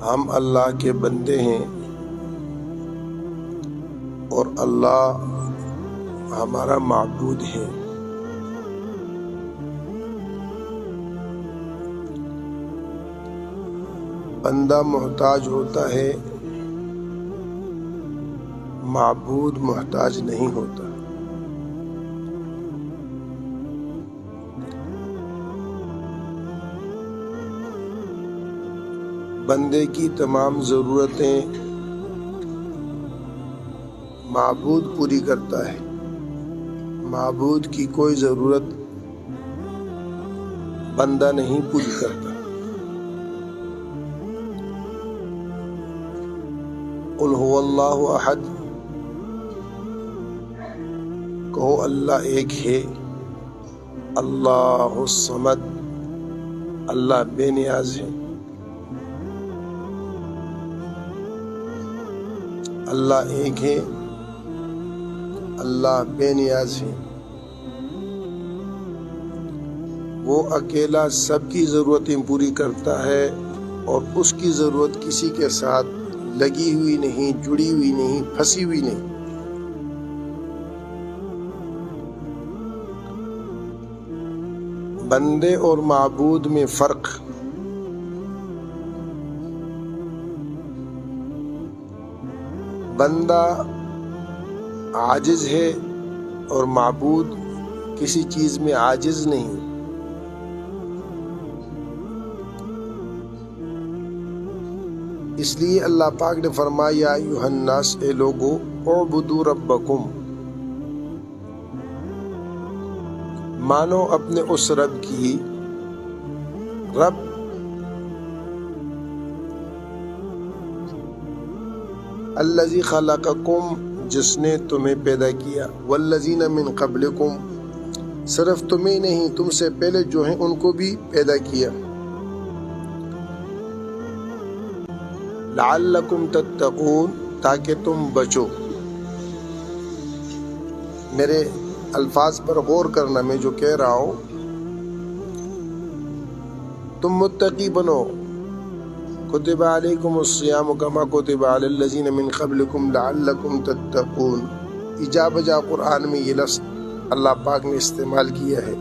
ہم اللہ کے بندے ہیں اور اللہ ہمارا معبود ہے۔ بندہ محتاج ہوتا ہے، معبود محتاج نہیں ہوتا۔ بندے کی تمام ضرورتیں معبود پوری کرتا ہے، معبود کی کوئی ضرورت بندہ نہیں پوری کرتا۔ قل هو اللہ احد، کہو اللہ ایک ہے۔ اللہ الصمد، اللہ بے نیاز ہے۔ اللہ ایک ہے، اللہ بے نیاز ہے۔ وہ اکیلا سب کی ضرورتیں پوری کرتا ہے اور اس کی ضرورت کسی کے ساتھ لگی ہوئی نہیں، جڑی ہوئی نہیں، پھنسی ہوئی نہیں۔ بندے اور معبود میں فرق، بندہ عاجز ہے اور معبود کسی چیز میں عاجز نہیں۔ اس لیے اللہ پاک نے فرمایا یا ایھا الناس، اے لوگو، اعبدوا ربکم، مانو اپنے اس رب کی۔ رب الذی خلقکم، جس نے تمہیں پیدا کیا، والذین من قبلکم، صرف تمہیں نہیں تم سے پہلے جو ہیں ان کو بھی پیدا کیا، لعلکم تتقون، تاکہ تم بچو۔ میرے الفاظ پر غور کرنا، میں جو کہہ رہا ہوں، تم متقی بنو۔ کتب علیکم الصیام کما کتب علی الذین من قبلکم لعلکم تتقون، جا بجا قرآن میں یہ لفظ اللہ پاک نے استعمال کیا ہے۔